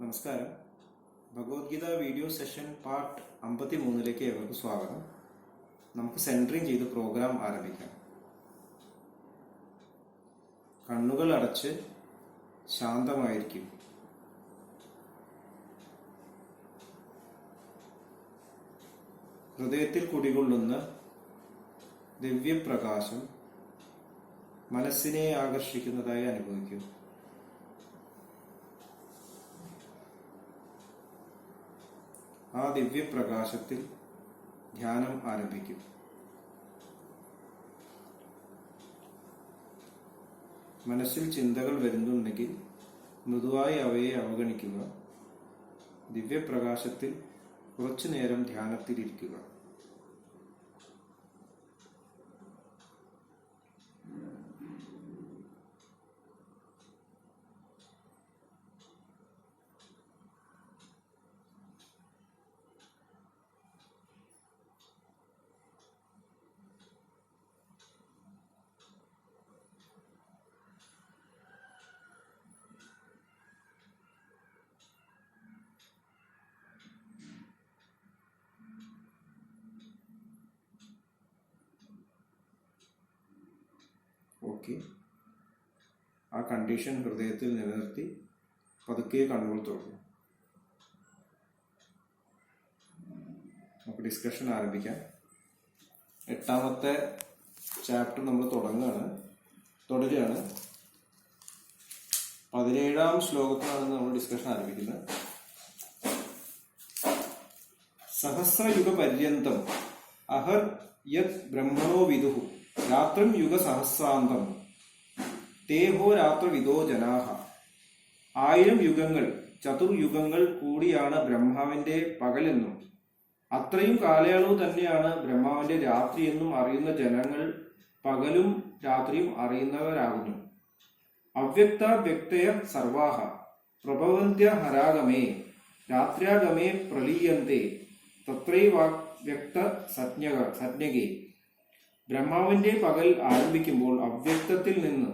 നമസ്കാരം. Bhagavad Gita video session part 53 ഏവർക്കും സ്വാഗതം. നമുക്ക് സെൻറ്ററിങ് ചെയ്ത് പ്രോഗ്രാം ആരംഭിക്കാം. കണ്ണുകൾ അടച്ച് ശാന്തമായിരിക്കും. ഹൃദയത്തിൽ കുടികൊള്ളുന്ന ദിവ്യപ്രകാശം മനസ്സിനെ ആകർഷിക്കുന്നതായി അനുഭവിക്കും. ആ ദിവ്യപ്രകാശത്തിൽ ധ്യാനം ആരംഭിക്കും. മനസ്സിൽ ചിന്തകൾ വരുന്നുണ്ടെങ്കിൽ മൃദുവായി അവയെ അവഗണിക്കുക. ദിവ്യപ്രകാശത്തിൽ കുറച്ചു നേരം ധ്യാനത്തിലിരിക്കുക. ഓക്കെ, ആ കണ്ടീഷൻ ഹൃദയത്തിൽ നിലനിർത്തി പതുക്കെ കണ്ണുകൾ തുറക്കും. നമുക്ക് ഡിസ്കഷൻ ആരംഭിക്കാം. 8ാമത്തെ ചാപ്റ്റർ നമ്മൾ തുടരുകയാണ്. 17ാം ശ്ലോകത്തിലാണ് നമ്മൾ ഡിസ്കഷൻ ആരംഭിക്കുന്നത്. സഹസ്രയുഗ പര്യന്തം അഹർ യത് ബ്രഹ്മണോ വിദുഹു രാത്രം യുഗ സഹസ്രാന്തം തേഹോ രാത്രവിദോ ജനാഹ. 1000 യുഗങ്ങൾ ചതുർയുഗങ്ങൾ കൂടിയാണ് ബ്രഹ്മാവിന്റെ പകലെന്നും അത്രയും കാലയളവ് തന്നെയാണ് ബ്രഹ്മാവിന്റെ രാത്രിയെന്നും അറിയുന്ന ജനങ്ങൾ പകലും രാത്രിയും അറിയുന്നവരാകുന്നു. അവ്യക്ത വ്യക്തയ സർവാഹ പ്രഭവന്ത്യ ഹരാഗമേ രാത്ര്യാഗമേ പ്രലീയന്തെ തത്രൈവാവ്യക്ത സജ്ഞകേ. ബ്രഹ്മാവിന്റെ പകൽ ആരംഭിക്കുമ്പോൾ അവ്യക്തത്തിൽ നിന്ന്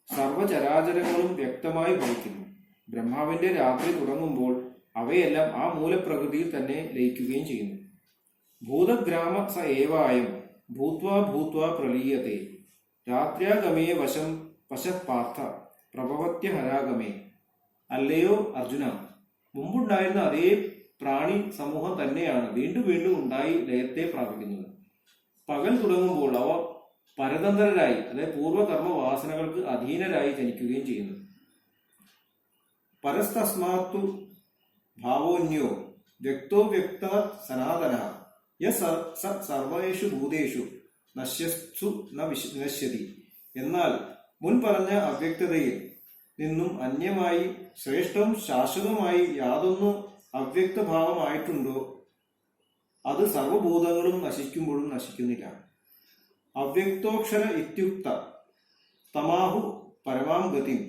സർവചരാചരങ്ങളും വ്യക്തമായി ഭവിക്കുന്നു. ബ്രഹ്മാവിന്റെ രാത്രി തുടങ്ങുമ്പോൾ അവയെല്ലാം ആ മൂലപ്രകൃതിയിൽ തന്നെ ലയിക്കുകയും ചെയ്യുന്നു. ഭൂതഗ്രാമ സ ഏവായം ഭൂത്വാ ഭൂത്വാ പ്രലീയത്തെ രാത്ര്യാഗമേ വശഃപാർത്ഥ പ്രഭവത്യഹരാഗമേ. അല്ലയോ അർജുന, മുമ്പുണ്ടായിരുന്ന അതേ പ്രാണി സമൂഹം തന്നെയാണ് വീണ്ടും വീണ്ടും ഉണ്ടായി ലയത്തെ പ്രാപിക്കുന്നത്. പകൽ തുടങ്ങുമ്പോൾ അവ പരതന്ത്രരായി, അതായത് പൂർവ്വകർമ്മ വാസനകൾക്ക് അധീനരായി ജനിക്കുകയും ചെയ്യുന്നു. പരസ്തസ്മാത്തു ഭാവോന്യോ വ്യക്തോ വ്യക്ത സനാതന സർവേഷു ഭൂതേഷു നശ്യസ്തു നശ്യതി. എന്നാൽ മുൻ പറഞ്ഞ അവ്യക്തതയിൽ നിന്നും അന്യമായി ശ്രേഷ്ഠവും ശാശ്വതവുമായി യാതൊന്ന് അവ്യക്തഭാവമായിട്ടുണ്ടോ അത് സർവഭൂതങ്ങളും നശിക്കുമ്പോഴും നശിക്കുന്നില്ല. അവ്യക്തോക്ഷര ഇത്യുക്ത തമാഹു പരമാം ഗതിം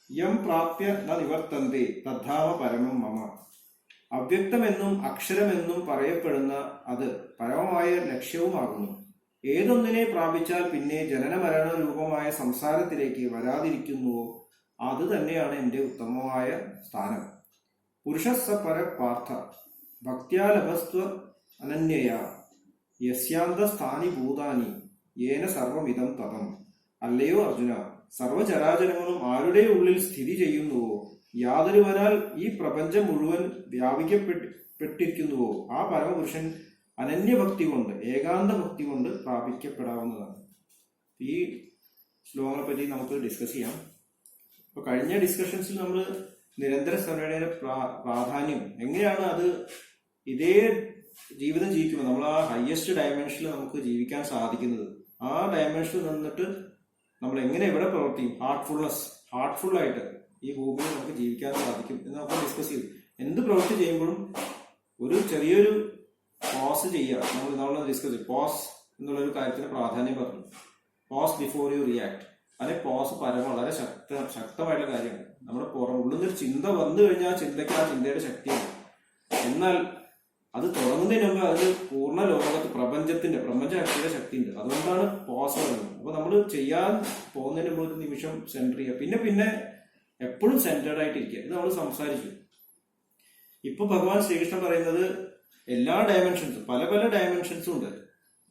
യം പ്രാപ്യ ന നിവർത്തന്തെ തദ്ധാവ പരമം മമ. അവ്യക്തമെന്നും അക്ഷരമെന്നും പറയപ്പെടുന്ന അത് പരമമായ ലക്ഷ്യവുമാകുന്നു. ഏതൊന്നിനെ പ്രാപിച്ചാൽ പിന്നെ ജനനമരണ രൂപമായ സംസാരത്തിലേക്ക് വരാതിരിക്കുന്നുവോ അത് തന്നെയാണ് എൻ്റെ ഉത്തമമായ സ്ഥാനം. പുരുഷസ പര പാർത്ഥ ഭക്ത്യാലഭസ്ത്വ അനന്യയാ യസ്യാന്തസ്ഥാനി ഭൂതാനി യേന സർവമിതം തതം. അല്ലയോ അർജുന, സർവചരാചരങ്ങളും ആരുടെ ഉള്ളിൽ സ്ഥിതി ചെയ്യുന്നുവോ, യാതൊരുവനാൽ ഈ പ്രപഞ്ചം മുഴുവൻ വ്യാപിക്കപ്പെട്ടിരിക്കുന്നുവോ ആ പരമപുരുഷൻ അനന്യഭക്തി കൊണ്ട് ഏകാന്ത ഭക്തി കൊണ്ട് പ്രാപിക്കപ്പെടാവുന്നതാണ്. ഈ ശ്ലോകങ്ങളെ പറ്റി നമുക്ക് ഡിസ്കസ് ചെയ്യാം. ഇപ്പൊ കഴിഞ്ഞ ഡിസ്കഷൻസിൽ നമ്മൾ നിരന്തര സ്മരണയുടെ പ്രാധാന്യം എങ്ങനെയാണ് അത് ഇതേ ജീവിതം ജീവിക്കുമ്പോൾ നമ്മൾ ആ ഹയസ്റ്റ് ഡയമെൻഷനിൽ നമുക്ക് ജീവിക്കാൻ സാധിക്കുന്നത്, ആ ഡയമെൻഷനിൽ നിന്നിട്ട് നമ്മൾ എങ്ങനെ എവിടെ പ്രവർത്തിക്കും, ഹാർട്ട്ഫുള്ളായിട്ട് ഈ ഭൂമിയിൽ നമുക്ക് ജീവിക്കാൻ സാധിക്കും എന്ന് നമുക്ക് ഡിസ്കസ് ചെയ്തു. എന്ത് പ്രവൃത്തി ചെയ്യുമ്പോഴും ഒരു ചെറിയൊരു പോസ് ചെയ്യുക. നമ്മൾ ഡിസ്കസ് ചെയ്തു പോസ് എന്നുള്ളൊരു കാര്യത്തിന് പ്രാധാന്യം പറഞ്ഞു. Pause before you react. അല്ലെ പോസ് വളരെ ശക്തമായിട്ടുള്ള കാര്യമാണ്. നമ്മുടെ ഉള്ളുന്നൊരു ചിന്ത വന്നു കഴിഞ്ഞാൽ ആ ചിന്തയ്ക്ക് ആ ചിന്തയുടെ ശക്തിയാണ്. എന്നാൽ അത് തുടങ്ങുന്നതിന് മുമ്പ് അത് പൂർണ്ണ ലോകത്ത് പ്രപഞ്ചശക്തിയുടെ ശക്തി ഉണ്ട്. അതുകൊണ്ടാണ് പോസ് പറയുന്നത്. അപ്പൊ നമ്മൾ ചെയ്യാൻ പോകുന്നതിന് മുമ്പ് ഒരു നിമിഷം സെന്റർ ചെയ്യുക. പിന്നെ എപ്പോഴും സെന്റേർഡ് ആയിട്ടിരിക്കുക. ഇത് നമ്മൾ സംസാരിച്ചു. ഇപ്പൊ ഭഗവാൻ ശ്രീകൃഷ്ണൻ പറയുന്നത് എല്ലാ ഡയമെൻഷൻസും, പല പല ഡയമെൻഷൻസും ഉണ്ട്,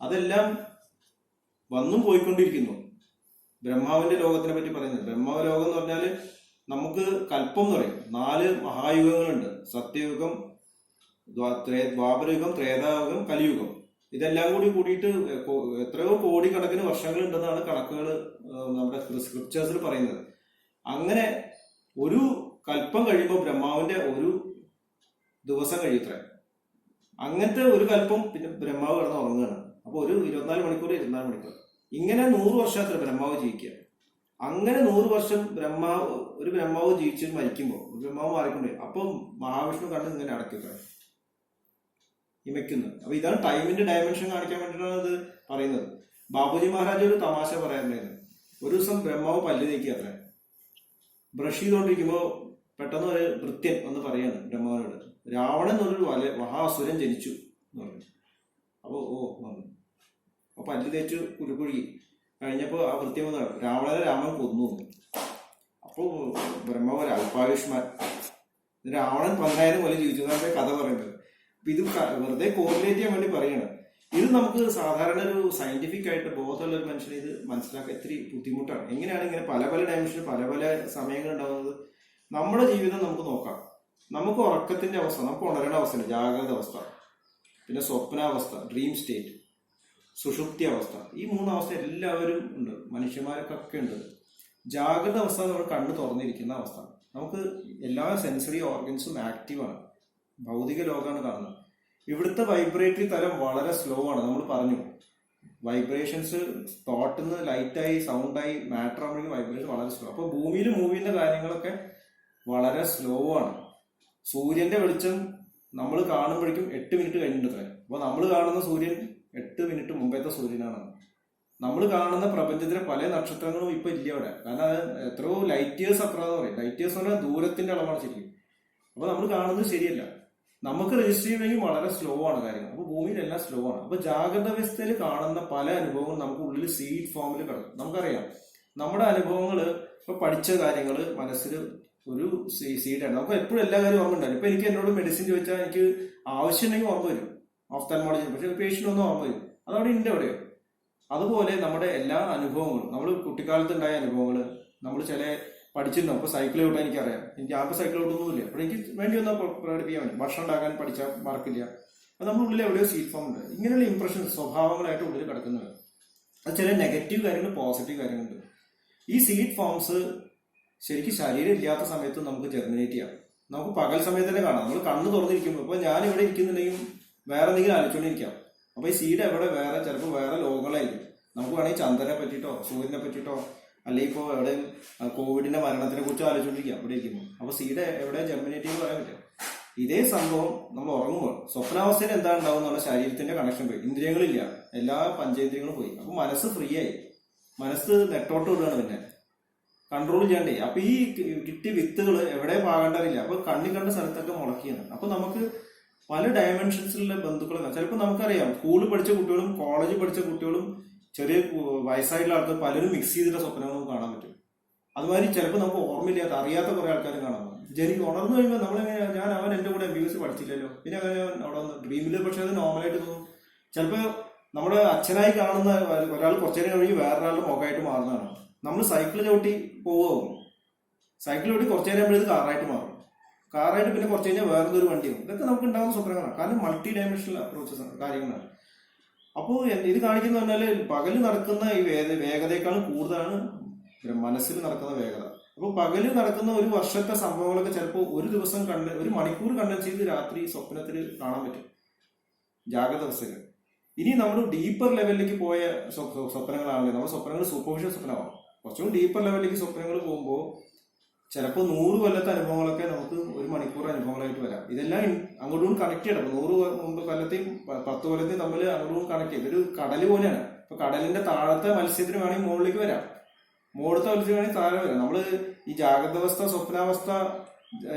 അതെല്ലാം വന്നും പോയിക്കൊണ്ടിരിക്കുന്നു. ബ്രഹ്മാവിന്റെ ലോകത്തിനെ പറ്റി പറയുന്നത്, ബ്രഹ്മാവ് ലോകം എന്ന് പറഞ്ഞാൽ നമുക്ക് കൽപ്പം എന്ന് പറയും. 4 മഹായുഗങ്ങളുണ്ട്. സത്യയുഗം, ദ്വാപരയുഗം, ത്രേതായുഗം, കലിയുഗം. ഇതെല്ലാം കൂടിയിട്ട് എത്രയോ കോടിക്കണക്കിന് വർഷങ്ങൾ ഉണ്ടെന്നാണ് കണക്കുകൾ നമ്മുടെ സ്ക്രിപ്റ്റേഴ്സിൽ പറയുന്നത്. അങ്ങനെ ഒരു കൽപ്പം കഴിയുമ്പോൾ ബ്രഹ്മാവിന്റെ ഒരു ദിവസം കഴിയത്രേ. അങ്ങനത്തെ ഒരു കൽപ്പം പിന്നെ ബ്രഹ്മാവ് കിടന്ന് ഉറങ്ങുകയാണ്. അപ്പൊ ഒരു 24 മണിക്കൂർ 24 മണിക്കൂർ ഇങ്ങനെ 100 വർഷത്തിൽ ബ്രഹ്മാവ് ജീവിക്കുക. അങ്ങനെ 100 വർഷം ഒരു ബ്രഹ്മാവ് ജീവിച്ച് മരിക്കുമ്പോൾ ബ്രഹ്മാവ് മാറിക്കൊണ്ടേ, അപ്പൊ മഹാവിഷ്ണു കണ്ണ് ഇങ്ങനെ അടയ്ക്കുക, ഇമയ്ക്കുന്നു. അപ്പൊ ഇതാണ് ടൈമിന്റെ ഡയമെൻഷൻ കാണിക്കാൻ വേണ്ടിയിട്ടാണ് ഇത് പറയുന്നത്. ബാബുജി മഹാരാജ് ഒരു തമാശ പറയാറുണ്ടായിരുന്നു. ഒരു ദിവസം ബ്രഹ്മാവ് പല്ല് തേക്കുക അത്ര, ബ്രഷ് ചെയ്തുകൊണ്ടിരിക്കുമ്പോ പെട്ടെന്ന് ഒരു ഭൃത്യൻ എന്ന് പറയാണ് ബ്രഹ്മാവിനോട്, രാവണൻ എന്നൊരു മഹാസുരൻ ജനിച്ചു എന്ന് പറഞ്ഞു. അപ്പൊ വന്നു. അപ്പൊ പല്ല് തേച്ചു കുലുക്കുഴി കഴിഞ്ഞപ്പോ ആ ഭൃത്യം വന്ന രാവണനെ രാമൻ കൊന്നു. അപ്പോ ബ്രഹ്മാവ് അല്പായുഷ്മാൻ, രാവണൻ 10,000 കൊല്ലം ജീവിച്ചു എന്നാണ് കഥ പറയുന്നത്. ഇത് വെറുതെ കോറിലേറ്റ് ചെയ്യാൻ വേണ്ടി പറയാണ്. ഇത് നമുക്ക് സാധാരണ ഒരു സയന്റിഫിക് ആയിട്ട് ബോധമുള്ള ഒരു മനുഷ്യന് ഇത് മനസ്സിലാക്കാൻ ഇത്തിരി ബുദ്ധിമുട്ടാണ്. എങ്ങനെയാണ് ഇങ്ങനെ പല പല ഡയമെൻഷനിൽ പല പല സമയങ്ങൾ ഉണ്ടാകുന്നത്? നമ്മുടെ ജീവിതം നമുക്ക് നോക്കാം. നമുക്ക് ഉറക്കത്തിന്റെ അവസ്ഥ, നമുക്ക് ഉണരേണ്ട അവസ്ഥ, ജാഗ്രത അവസ്ഥ, പിന്നെ സ്വപ്നാവസ്ഥ, ഡ്രീം സ്റ്റേറ്റ്, സുഷുപ്തി അവസ്ഥ. ഈ 3 അവസ്ഥ എല്ലാവരും ഉണ്ട്, മനുഷ്യന്മാർക്കൊക്കെ ഉണ്ട്. ജാഗ്രത അവസ്ഥ നമ്മൾ കണ്ണ് തുറന്നിരിക്കുന്ന അവസ്ഥ. നമുക്ക് എല്ലാ സെൻസറി ഓർഗൻസും ആക്റ്റീവാണ്. ഭൗതിക ലോകമാണ് കാണുന്നത്. ഇവിടുത്തെ വൈബ്രേറ്ററി തലം വളരെ സ്ലോ ആണ്. നമ്മൾ പറഞ്ഞു വൈബ്രേഷൻസ് തോട്ടിൽ നിന്ന് ലൈറ്റായി സൗണ്ടായി മാറ്റർ ആവുമ്പോഴേക്കും വൈബ്രേഷൻ വളരെ സ്ലോ. അപ്പോൾ ഭൂമിയിൽ മൂവ് ചെയ്യുന്ന കാര്യങ്ങളൊക്കെ വളരെ സ്ലോ ആണ്. സൂര്യന്റെ വെളിച്ചം നമ്മൾ കാണുമ്പോഴേക്കും 8 മിനിറ്റ് കഴിഞ്ഞിട്ട്. അപ്പോൾ നമ്മൾ കാണുന്ന സൂര്യൻ 8 മിനിറ്റ് മുമ്പത്തെ സൂര്യനാണ്. നമ്മൾ കാണുന്ന പ്രപഞ്ചത്തിലെ പല നക്ഷത്രങ്ങളും ഇപ്പൊ ഇല്ല അവിടെ. കാരണം അത് എത്രയോ ലൈറ്റ് ഇയേഴ്സ് അത്ര എന്ന് പറയും. ലൈറ്റ് ഇയേഴ്സ് പറഞ്ഞാൽ ദൂരത്തിന്റെ അളവാണ് ശരിക്കും. അപ്പൊ നമ്മൾ കാണുന്നത് ശരിയല്ല. നമുക്ക് രജിസ്റ്റർ ചെയ്യണമെങ്കിൽ വളരെ സ്ലോ ആണ് കാര്യങ്ങൾ. അപ്പൊ ഭൂമിയിലെല്ലാം സ്ലോ ആണ്. അപ്പൊ ജാഗ്രത അവസ്ഥയിൽ കാണുന്ന പല അനുഭവങ്ങളും നമുക്ക് ഉള്ളിൽ സീഡ് ഫോമിൽ കിടക്കും. നമുക്കറിയാം നമ്മുടെ അനുഭവങ്ങൾ, ഇപ്പൊ പഠിച്ച കാര്യങ്ങൾ മനസ്സിൽ ഒരു സീഡാണ്. നമുക്ക് എപ്പോഴും എല്ലാ കാര്യവും ഓർമ്മ ഉണ്ടാവും. ഇപ്പൊ എനിക്ക് എന്നോട് മെഡിസിൻ ചോദിച്ചാൽ എനിക്ക് ആവശ്യമുണ്ടെങ്കിൽ ഓർമ്മ വരും, ഓഫ്താൽമോളജി. പക്ഷെ പേഷ്യന്റ് ഒന്നും ഓർമ്മ വരും, അതവിടെ ഉണ്ട് എവിടെയോ. അതുപോലെ നമ്മുടെ എല്ലാ അനുഭവങ്ങളും, നമ്മൾ കുട്ടിക്കാലത്ത് ഉണ്ടായ അനുഭവങ്ങൾ, നമ്മൾ ചില പഠിച്ചിട്ടുണ്ടാവും. അപ്പൊ സൈക്കിൾ ഓട്ടാൻ എനിക്കറിയാം, എനിക്ക് ആർക്കും സൈക്കിൾ ഓട്ടൊന്നുമില്ല. അപ്പോൾ എനിക്ക് വേണ്ടി ഒന്നും പ്രകടിപ്പിക്കാൻ വേണ്ടി ഭക്ഷണം ഉണ്ടാക്കാൻ പഠിച്ചാൽ മറക്കില്ല. അത് നമ്മുടെ ഉള്ളിൽ എവിടെയോ സീഡ് ഫോം ഉണ്ട്. ഇങ്ങനെയുള്ള ഇംപ്രഷൻ സ്വഭാവങ്ങളായിട്ട് ഉള്ളിൽ കിടക്കുന്നത്. അത് ചില നെഗറ്റീവ് കാര്യങ്ങൾ, പോസിറ്റീവ് കാര്യങ്ങളുണ്ട്. ഈ സീഡ് ഫോംസ് ശരിക്കും ശരീരം ഇല്ലാത്ത സമയത്ത് നമുക്ക് ജെർമിനേറ്റ് ചെയ്യാം. നമുക്ക് പകൽ സമയത്ത് തന്നെ കാണാം. നമ്മൾ കണ്ണ് തുറന്നിരിക്കുമ്പോൾ, ഇപ്പൊ ഞാൻ ഇവിടെ ഇരിക്കുന്നുണ്ടെങ്കിൽ വേറെ എന്തെങ്കിലും ആലോചിച്ചുകൊണ്ടിരിക്കാം. അപ്പൊ ഈ സീഡ് എവിടെ വേറെ, ചിലപ്പോൾ വേറെ ലോകങ്ങളായിരിക്കും. നമുക്ക് വേണമെങ്കിൽ ചന്ദ്രനെ പറ്റിയിട്ടോ സൂര്യനെ പറ്റിയിട്ടോ അല്ലെങ്കിൽ ഇപ്പോൾ എവിടെ കോവിഡിന്റെ മരണത്തിനെ കുറിച്ച് ആലോചിച്ചുകൊണ്ടിരിക്കുക ഇവിടെ ഇരിക്കുമ്പോൾ. അപ്പൊ സീഡ് എവിടെ ജെർമിനേറ്റ് ചെയ്യുമ്പോൾ പറയാൻ പറ്റും. ഇതേ സംഭവം നമ്മൾ ഉറങ്ങുമ്പോൾ സ്വപ്നാവസ്ഥയിൽ എന്താ ഉണ്ടാവും എന്നുള്ള ശരീരത്തിന്റെ കണക്ഷൻ പോയി, ഇന്ദ്രിയങ്ങളില്ല, എല്ലാ പഞ്ചേന്ദ്രിയങ്ങളും പോയി. അപ്പൊ മനസ്സ് ഫ്രീ ആയി, മനസ്സ് നെട്ടോട്ട് വിടുകയാണ്, പിന്നെ കൺട്രോൾ ചെയ്യണ്ടേ. അപ്പൊ ഈ കിട്ടിയ വിത്തുകൾ എവിടെ പാകേണ്ടതില്ല. അപ്പൊ കണ്ണി കണ്ട സ്ഥലത്തൊക്കെ മുളക്കിയാണ്. അപ്പൊ നമുക്ക് പല ഡയമെൻഷൻസിലുള്ള ബന്ധുക്കളെ ചിലപ്പോൾ നമുക്കറിയാം. സ്കൂളിൽ പഠിച്ച കുട്ടികളും കോളേജിൽ പഠിച്ച കുട്ടികളും ചെറിയ വയസ്സായിട്ടുള്ള ആൾക്കാർ പലരും മിക്സ് ചെയ്തിട്ടുള്ള സ്വപ്നങ്ങൾ നമുക്ക് കാണാൻ പറ്റും. അതുമാതിരി ചിലപ്പോൾ നമുക്ക് ഓർമ്മയില്ലാത്ത അറിയാത്ത കുറെ ആൾക്കാരും കാണാൻ പറ്റും. ജനിക്ക് ഉണർന്നു കഴിയുമ്പോൾ നമ്മളെങ്ങനെ, ഞാൻ അവൻ എന്റെ കൂടെ MBBS പഠിച്ചില്ലല്ലോ, പിന്നെ അങ്ങനെ അവിടെ വന്ന് ഡ്രീമില്. പക്ഷെ അത് നോർമലായിട്ട് തോന്നും. ചിലപ്പോൾ നമ്മുടെ അച്ഛനായി കാണുന്ന ഒരാൾ കുറച്ചു നേരം കഴിഞ്ഞ് വേറൊരാളുടെ മുഖമായിട്ട് മാറുന്നതാണ്. നമ്മൾ സൈക്കിൾ ചവിട്ടി പോവും, സൈക്കിൾ ചവിട്ടി കുറച്ചു നേരം കഴിയുമ്പോൾ ഇത് കാറായിട്ട് മാറും, കാറായിട്ട് പിന്നെ കുറച്ച് കഴിഞ്ഞാൽ വേറൊരു വണ്ടിയും. ഇതൊക്കെ നമുക്ക് ഉണ്ടാകുന്ന സ്വപ്നങ്ങളാണ്. കാരണം മൾട്ടി ഡയമെൻഷണൽ അപ്രോച്ചസ് ആണ്, കാര്യങ്ങളാണ്. അപ്പോൾ ഇത് കാണിക്കുന്ന പറഞ്ഞാൽ പകല് നടക്കുന്ന ഈ വേഗതയെക്കാളും കൂടുതലാണ് മനസ്സിൽ നടക്കുന്ന വേഗത. അപ്പോൾ പകല് നടക്കുന്ന ഒരു വർഷത്തെ സംഭവങ്ങളൊക്കെ ചിലപ്പോൾ ഒരു ദിവസം ഒരു മണിക്കൂർ കണ്ടൻസ് ചെയ്ത് രാത്രി സ്വപ്നത്തിൽ കാണാൻ പറ്റും, ജാഗ്രത അവസ്ഥയിൽ. ഇനി നമ്മൾ ഡീപ്പർ ലെവലിലേക്ക് പോയ സ്വപ്നങ്ങളാണെങ്കിൽ നമ്മുടെ സ്വപ്നങ്ങൾ സൂപ്പർഫിഷ്യൽ സ്വപ്നമാകും. കുറച്ചും ഡീപ്പർ ലെവലിലേക്ക് സ്വപ്നങ്ങൾ പോകുമ്പോൾ ചിലപ്പോൾ 100 കൊല്ലത്തെ അനുഭവങ്ങളൊക്കെ നമുക്ക് ഒരു മണിക്കൂർ അനുഭവങ്ങളായിട്ട് വരാം. ഇതെല്ലാം അങ്ങോട്ടും കണക്ട് ചെയ്യണം. 100 കൊല്ലത്തെയും 10 കൊല്ലത്തെയും തമ്മിൽ അങ്ങോട്ടും കണക്ട് ചെയ്യും. ഇതൊരു കടൽ പോലെയാണ്. ഇപ്പൊ കടലിന്റെ താഴത്തെ മത്സ്യത്തിന് വേണമെങ്കിൽ മുകളിലേക്ക് വരാം, മുകളിലത്തെ മത്സ്യം വേണമെങ്കിൽ താഴെ വരാം. നമ്മള് ഈ ജാഗ്രത അവസ്ഥ, സ്വപ്നാവസ്ഥ,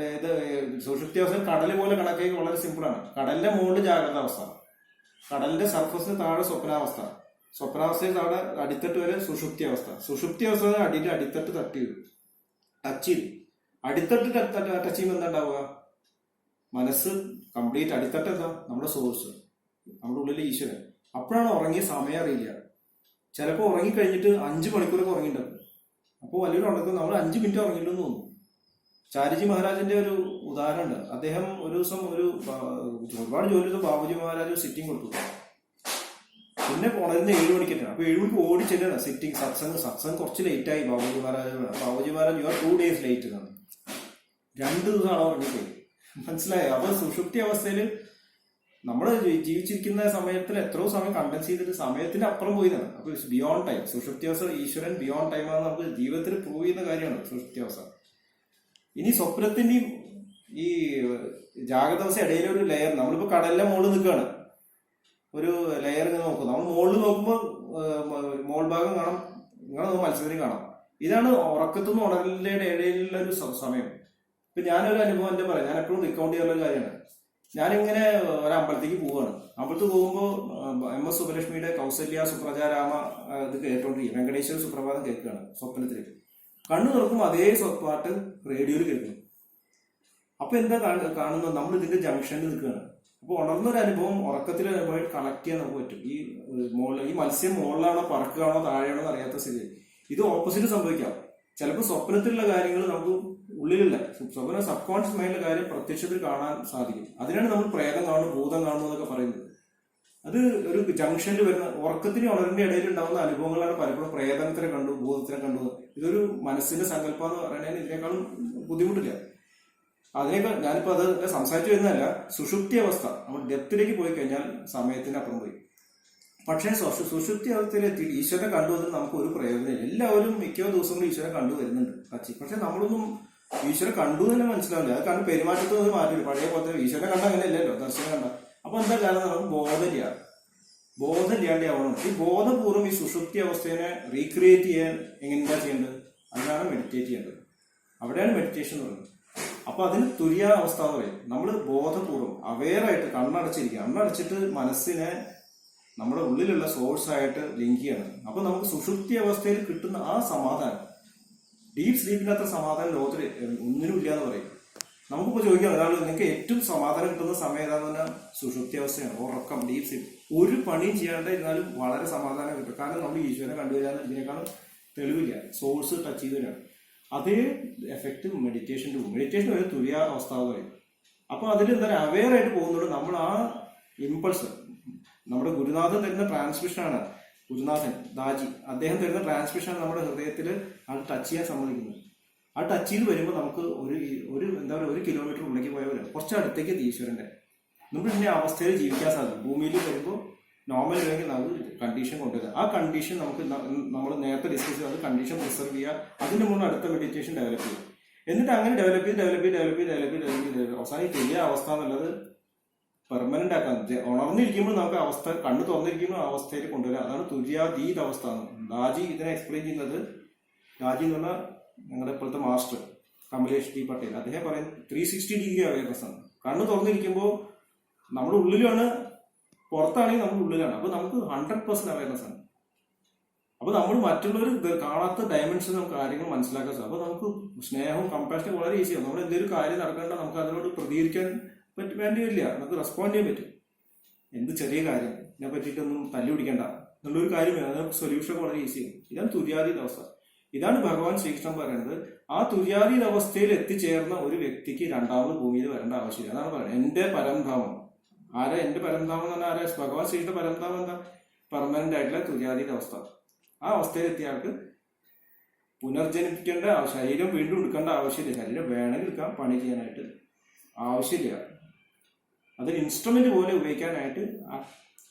സുഷുപ്തി അവസ്ഥ കടൽ പോലെ കണക്കാക്കി വളരെ സിമ്പിളാണ്. കടലിന്റെ മുകളിൽ ജാഗ്രത അവസ്ഥ, കടലിന്റെ സർഫസിന് താഴെ സ്വപ്നാവസ്ഥ, സ്വപ്നാവസ്ഥയിൽ താഴെ അടിത്തട്ട് വരെ സുഷുപ്തി അവസ്ഥ. സുഷുപ്തി അവസ്ഥ അടിയിൽ അടിത്തട്ട് ടച്ച് ചെയ്യും. അടിത്തട്ട് ടച്ച് ചെയ്യുമ്പോൾ എന്താ ഉണ്ടാവുക? മനസ്സ് കംപ്ലീറ്റ് അടിത്തട്ട് എന്താ നമ്മുടെ സോഴ്സ്, നമ്മുടെ ഉള്ളിലെ ഈശ്വരൻ. അപ്പോഴാണ് ഉറങ്ങിയ സമയം അറിയില്ല. ചിലപ്പോൾ ഉറങ്ങിക്കഴിഞ്ഞിട്ട് 5 മണിക്കൂറൊക്കെ ഉറങ്ങിയിട്ടുണ്ടാവും. അപ്പോൾ വലിയൊരു ഉണക്കം നമ്മൾ 5 മിനിറ്റ് ഉറങ്ങിയില്ലെന്ന് തോന്നുന്നു. ചാരിജി മഹാരാജിന്റെ ഒരു ഉദാഹരണമുണ്ട്. അദ്ദേഹം ഒരു ദിവസം ഒരുപാട് ജോലി ചെയ്തു. ബാബുജി മഹാരാജ് സിറ്റിംഗ് കൊടുത്തു. പിന്നെ ഉണരുന്ന 7 മണിക്കാണ്. അപ്പൊ 7 മണിക്ക് ഓടി ചെല്ലാണ് സിറ്റിംഗ്. സത്സംഗ് കുറച്ച് ലേറ്റ് ആയി. Babuji Maharaj you are 2 days late എന്നാണ്. 2 ദിവസമാണോ ഉറങ്ങിപ്പോയി. മനസ്സിലായോ? അപ്പൊ സുഷുപ്തി അവസ്ഥയിൽ നമ്മൾ ജീവിച്ചിരിക്കുന്ന സമയത്തിൽ എത്രയോ സമയം കണ്ടൻസ് ചെയ്തിട്ട് സമയത്തിന്റെ അപ്പുറം പോയതാണ്. അപ്പൊ ബിയോണ്ട് ടൈം. സുഷുപ്തി അവസ്ഥ ഈശ്വരൻ ബിയോണ്ട് ടൈം ആണെന്ന് നമുക്ക് ജീവിതത്തിൽ പ്രൂവ് ചെയ്യുന്ന കാര്യമാണ് സുഷുപ്തി അവസ്ഥ. ഇനി സ്വപ്നത്തിന്റെയും ഈ ജാഗ്രത അവസ്ഥ ഇടയിലെ ഒരു ലെയർ. നമ്മളിപ്പോ കടലിലെ മുകളിൽ നിൽക്കുകയാണ്. ഒരു ലെയർ ഇങ്ങനെ നോക്കും. നമ്മൾ മുകളിൽ നോക്കുമ്പോൾ മോൾ ഭാഗം കാണാം, ഇങ്ങനെ നോക്കുമ്പോൾ മത്സ്യത്തിനും കാണാം. ഇതാണ് ഉറക്കത്തുനിന്ന് ഉണരലിന്റെ ഇടയിലുള്ള ഒരു സമയം. ഇപ്പൊ ഞാനൊരു അനുഭവം എന്റെ പറയാം. ഞാൻ എപ്പോഴും റിക്കൗണ്ട് ചെയ്യാനുള്ള ഒരു കാര്യമാണ്. ഞാനിങ്ങനെ ഒരു അമ്പലത്തേക്ക് പോവാണ്. അമ്പലത്തിൽ പോകുമ്പോൾ MS സുബ്ബലക്ഷ്മിയുടെ കൗസല്യ സുപ്രജാരാമ ഇത് കേട്ടോണ്ടിരിക്കും. വെങ്കടേശ്വര സുപ്രഭാതം കേൾക്കുകയാണ് സ്വപ്നത്തിലേക്ക്. കണ്ണു തുറക്കുമ്പോൾ അതേ പാട്ട് റേഡിയോയിൽ കേൾക്കുന്നു. അപ്പൊ എന്താ കാണുന്നത്? നമ്മൾ ഇതിന്റെ ജംഗ്ഷനിൽ നിൽക്കുകയാണ്. അപ്പൊ ഉണർന്നൊരു അനുഭവം ഉറക്കത്തിലെ അനുഭവമായിട്ട് കണക്ട് ചെയ്യാൻ നമുക്ക് പറ്റും. ഈ മത്സ്യം മുകളിലാണോ പറക്കുകയാണോ താഴെയാണോ എന്ന് അറിയാത്ത സ്ഥിതി. ഇത് ഓപ്പോസിറ്റ് സംഭവിക്കാം. ചിലപ്പോൾ സ്വപ്നത്തിലുള്ള കാര്യങ്ങൾ നമുക്ക് ഉള്ളിലില്ല, സ്വപ്ന സബ് കോൺഷ്യസ് മൈൻഡിലെ കാര്യം പ്രത്യക്ഷത്തിൽ കാണാൻ സാധിക്കും. അതിനാണ് നമ്മൾ പ്രേതം കാണുന്നു, ഭൂതം കാണുന്നു എന്നൊക്കെ പറയുന്നത്. അത് ഒരു ജംഗ്ഷനിൽ വരുന്ന ഉറക്കത്തിന് ഉണരിന്റെ ഇടയിൽ ഉണ്ടാകുന്ന അനുഭവങ്ങളാണ് പലപ്പോഴും പ്രേതനത്തിനെ കണ്ടു, ഭൂതത്തിനെ കണ്ടു. ഇതൊരു മനസ്സിന്റെ സങ്കല്പം എന്ന് പറയുന്നതിന് ഇതിനേക്കാളും ബുദ്ധിമുട്ടില്ല. അതിനേക്കാൾ ഞാനിപ്പോ അത് സംസാരിച്ചു വരുന്നതല്ല. സുഷുപ്തി അവസ്ഥ നമ്മൾ ഡെപ്തിലേക്ക് പോയി കഴിഞ്ഞാൽ സമയത്തിന് അപ്പുറം പോയി. പക്ഷേ സുഷുപ്തി അവസ്ഥയിലെത്തി ഈശ്വരനെ കണ്ടുവന്നിട്ട് നമുക്ക് ഒരു പ്രയോജനമില്ല. എല്ലാവരും മിക്ക ദിവസങ്ങളും ഈശ്വരനെ കണ്ടു വരുന്നുണ്ട് കച്ചി. പക്ഷെ നമ്മളൊന്നും ഈശ്വരനെ കണ്ടു തന്നെ മനസ്സിലാവില്ല. അത് കണ്ട് പെരുമാറ്റത്തിൽ അത് മാറ്റില്ല. പഴയ പോലത്തെ ഈശ്വരനെ കണ്ട അങ്ങനെ അല്ലല്ലോ, ദർശനം കണ്ട. അപ്പൊ എന്താ കാരണം നമുക്ക് ബോധമില്ലാണ്ട് ആവണം. ഈ ബോധപൂർവ്വം ഈ സുഷുപ്തി അവസ്ഥയെ റീക്രിയേറ്റ് ചെയ്യാൻ എന്താ ചെയ്യേണ്ടത്? അതിനാണ് മെഡിറ്റേറ്റ് ചെയ്യേണ്ടത്. അവിടെയാണ് മെഡിറ്റേഷൻ എന്ന് പറയുന്നത്. അപ്പൊ അതിന് തുര്യ അവസ്ഥ എന്ന് പറയും. നമ്മൾ ബോധപൂർവ്വം അവെയറായിട്ട് കണ്ണടച്ചിരിക്കുക. കണ്ണടച്ചിട്ട് മനസ്സിനെ നമ്മുടെ ഉള്ളിലുള്ള സോഴ്സ് ആയിട്ട് ലിങ്ക് ചെയ്യണം. അപ്പൊ നമുക്ക് സുഷുപ്തി അവസ്ഥയിൽ കിട്ടുന്ന ആ സമാധാനം, ഡീപ് സ്ലീപ്പിനകത്ത സമാധാനം ലോകത്തിൽ ഒന്നിനും ഇല്ല എന്ന് പറയും. നമുക്കിപ്പോ ചോദിക്കാം, ഒരാൾ നിങ്ങൾക്ക് ഏറ്റവും സമാധാനം കിട്ടുന്ന സമയം ഏതാന്ന് പറഞ്ഞാൽ സുഷുപ്തി അവസ്ഥയാണ്. ഉറക്കം, ഡീപ് സ്ലീപ്പ്. ഒരു പണിയും ചെയ്യാണ്ട് ഇരുന്നാലും വളരെ സമാധാനം കിട്ടും. കാരണം നമ്മൾ ഈശ്വരനെ കണ്ടുവരാൻ ഇതിനേക്കാളും തെളിവില്ല. സോഴ്സ് ടച്ച് ചെയ്തവരാണ്. അതേ എഫക്റ്റ് മെഡിറ്റേഷൻ്റെ പോകും. മെഡിറ്റേഷൻ ഒരു തുര്യ അവസ്ഥ എന്ന് പറയും. അപ്പൊ അതിൽ എന്താ പറയുക, അവെയർ ആയിട്ട് പോകുന്നുണ്ട്. നമ്മൾ ആ ഇമ്പൾസ്, നമ്മുടെ ഗുരുനാഥൻ തരുന്ന ട്രാൻസ്മിഷനാണ്. ഗുരുനാഥൻ ദാജി അദ്ദേഹം തരുന്ന ട്രാൻസ്മിഷനാണ് നമ്മുടെ ഹൃദയത്തിൽ അത് ടച്ച് ചെയ്യാൻ സമ്മതിക്കുന്നത്. ആ ടച്ച് ചെയ്ത് വരുമ്പോൾ നമുക്ക് ഒരു എന്താ പറയുക, 1 കിലോമീറ്റർ ഉള്ളിലേക്ക് പോയാൽ വരും, കുറച്ച് അടുത്തേക്ക് ഈശ്വരന്റെ. നമ്മൾ ഇതിന്റെ അവസ്ഥയിൽ ജീവിക്കാൻ സാധിക്കും. ഭൂമിയിൽ വരുമ്പോൾ നോർമൽ വേണമെങ്കിൽ നമുക്ക് കണ്ടീഷൻ കൊണ്ടുവരാം. ആ കണ്ടീഷൻ നമുക്ക് നമ്മൾ നേരത്തെ ഡിസ്കസ് ചെയ്ത് കണ്ടീഷൻ പ്രിസർവ് ചെയ്യുക. അതിന്റെ മുന്നേ അടുത്ത മെഡിറ്റേഷൻ ഡെവലപ്പ് ചെയ്യും. എന്നിട്ട് അങ്ങനെ ഡെവലപ്പ് ചെയ്ത് അവസാനം ഈ തുല്യ അവസ്ഥ എന്നുള്ളത് പെർമനന്റ് ആക്കാൻ, ഉണർന്നിരിക്കുമ്പോൾ നമുക്ക് അവസ്ഥ, കണ്ണ് തുറന്നിരിക്കുമ്പോൾ അവസ്ഥയിൽ കൊണ്ടുവരാം. അതാണ് തുര്യാതീത അവസ്ഥ. ദാജി ഇതിനെ എക്സ്പ്ലെയിൻ ചെയ്യുന്നത്, ദാജി എന്ന് പറഞ്ഞാൽ ഞങ്ങളുടെ ഇപ്പോഴത്തെ മാസ്റ്റർ കമലേഷ് D. പട്ടേൽ, അദ്ദേഹം പറയും 360 ഡിഗ്രി അവയർനെസ് ആണ്. കണ്ണ് തുറന്നിരിക്കുമ്പോൾ നമ്മുടെ ഉള്ളിലാണ്, പുറത്താണെങ്കിൽ നമ്മുടെ ഉള്ളിലാണ്. അപ്പൊ നമുക്ക് 100% അവയർനെസ് ആണ്. അപ്പൊ നമ്മൾ മറ്റുള്ളവർ കാണാത്ത ഡയമെൻഷൻ നമുക്ക് കാര്യങ്ങൾ മനസ്സിലാക്കാൻ സാധിക്കും. അപ്പൊ നമുക്ക് സ്നേഹവും കമ്പാഷനും വളരെ ഈസിയാണ്. നമ്മൾ എന്തെങ്കിലും കാര്യം നടക്കേണ്ട നമുക്ക് അതിനോട് പ്രതികരിക്കാൻ വേണ്ടിയില്ല, നമുക്ക് റെസ്പോണ്ട് ചെയ്യാൻ പറ്റും. എന്ത് ചെറിയ കാര്യം ഇതിനെ പറ്റിയിട്ടൊന്നും തല്ലി പിടിക്കേണ്ട എന്നുള്ളൊരു കാര്യം നമുക്ക് സൊല്യൂഷൻ വളരെ ഈസിയാണ്. ഇതാണ് തുര്യാതീത അവസ്ഥ. ഇതാണ് ഭഗവാൻ ശ്രീകൃഷ്ണൻ പറയുന്നത്. ആ തുര്യാതീത അവസ്ഥയിൽ എത്തിച്ചേർന്ന ഒരു വ്യക്തിക്ക് രണ്ടാമത് ഭൂമിയിൽ വരേണ്ട ആവശ്യമില്ല. അതാണ് പറയുന്നത് എന്റെ പരംധാമം. ആരാ എന്റെ പരംധാമം എന്ന് പറഞ്ഞാൽ ആരാ? ഭഗവാൻ ശ്രീകൃഷ്ണ പരംധാമം എന്താ? പെർമനന്റ് ആയിട്ടുള്ള തുര്യാതീത അവസ്ഥ. ആ അവസ്ഥയിൽ എത്തിയ ആൾക്ക് പുനർജനിപ്പിക്കേണ്ട, ശരീരം വീണ്ടും എടുക്കേണ്ട ആവശ്യമില്ല. ശരീരം വേണമെങ്കിൽ എടുക്കാം, പണി ചെയ്യാനായിട്ട് ആവശ്യമില്ല. അതൊരു ഇൻസ്ട്രുമെന്റ് പോലെ ഉപയോഗിക്കാനായിട്ട്.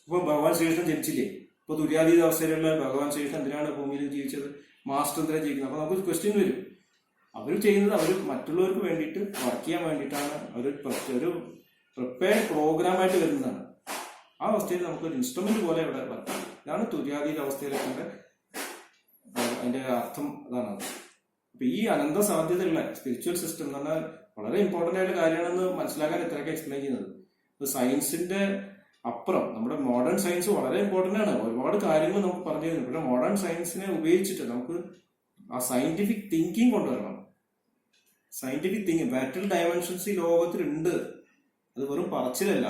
ഇപ്പൊ ഭഗവാൻ ശ്രീകൃഷ്ണൻ ജനിച്ചില്ലേ? ഇപ്പൊ തുര്യാതീത അവസ്ഥയിലുള്ള ഭഗവാൻ ശ്രീകൃഷ്ണൻ എന്തിനാണ് ഭൂമിയിൽ ജീവിച്ചത്? മാസ്റ്റർ എന്തിനാണ് ജീവിക്കുന്നത്? അപ്പൊ നമുക്ക് ക്വസ്റ്റ്യൻ വരും. അവർ ചെയ്യുന്നത് അവർ മറ്റുള്ളവർക്ക് വേണ്ടിയിട്ട് വർക്ക് ചെയ്യാൻ വേണ്ടിയിട്ടാണ്. ഒരു പ്രിപ്പയർഡ് പ്രോഗ്രാമായിട്ട് വരുന്നതാണ്. ആ അവസ്ഥയിൽ നമുക്കൊരു ഇൻസ്ട്രുമെന്റ് പോലെ ഇവിടെ വർക്ക് ചെയ്യും. ഇതാണ് തുര്യാതീത അവസ്ഥയിലൊക്കെ അതിന്റെ അർത്ഥം. അതാണ്. അപ്പൊ ഈ അനന്ത സാധ്യതയുള്ള സ്പിരിച്വൽ സിസ്റ്റം എന്ന് പറഞ്ഞാൽ വളരെ ഇമ്പോർട്ടന്റ് ആയിട്ടുള്ള കാര്യമാണെന്ന് മനസ്സിലാക്കാൻ ഇത്രയൊക്കെ എക്സ്പ്ലെയിൻ ചെയ്യുന്നത്. ഇപ്പൊ സയൻസിന്റെ അപ്പുറം നമ്മുടെ മോഡേൺ സയൻസ് വളരെ ഇമ്പോർട്ടന്റ് ആണ്. ഒരുപാട് കാര്യങ്ങൾ നമുക്ക് പറഞ്ഞു തരുന്നു. പക്ഷെ മോഡേൺ സയൻസിനെ ഉപയോഗിച്ചിട്ട് നമുക്ക് ആ സയന്റിഫിക് തിങ്കിങ് കൊണ്ടുവരണം. സയന്റിഫിക് തിങ്കിങ്, ബാറ്റൽ ഡയമെൻഷൻസ് ഈ ലോകത്തിലുണ്ട്. അത് വെറും പറച്ചിലല്ല,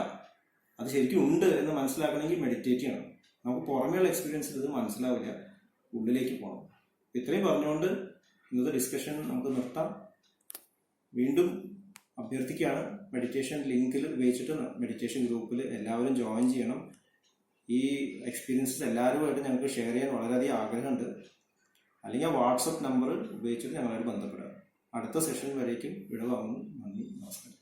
അത് ശരിക്കും ഉണ്ട് എന്ന് മനസ്സിലാക്കണമെങ്കിൽ മെഡിറ്റേറ്റ് ചെയ്യണം. നമുക്ക് പുറമേയുള്ള എക്സ്പീരിയൻസിൽ ഇത് മനസ്സിലാവില്ല, ഉള്ളിലേക്ക് പോകണം. ഇത്രയും പറഞ്ഞുകൊണ്ട് ഇന്നത്തെ ഡിസ്കഷൻ നമുക്ക് നിർത്താം. വീണ്ടും അഭ്യർത്ഥിക്കുകയാണ്, മെഡിറ്റേഷൻ ലിങ്കിൽ ഉപയോഗിച്ചിട്ട് മെഡിറ്റേഷൻ ഗ്രൂപ്പിൽ എല്ലാവരും ജോയിൻ ചെയ്യണം. ഈ എക്സ്പീരിയൻസസ് എല്ലാവരുമായിട്ട് ഞങ്ങൾക്ക് ഷെയർ ചെയ്യാൻ വളരെയധികം ആഗ്രഹമുണ്ട്. അല്ലെങ്കിൽ ആ വാട്സപ്പ് നമ്പർ ഉപയോഗിച്ചിട്ട് ഞങ്ങളായിട്ട് ബന്ധപ്പെടുക. അടുത്ത സെഷൻ വരേക്കും വിടവാങ്ങുന്നു. നന്ദി, നമസ്കാരം.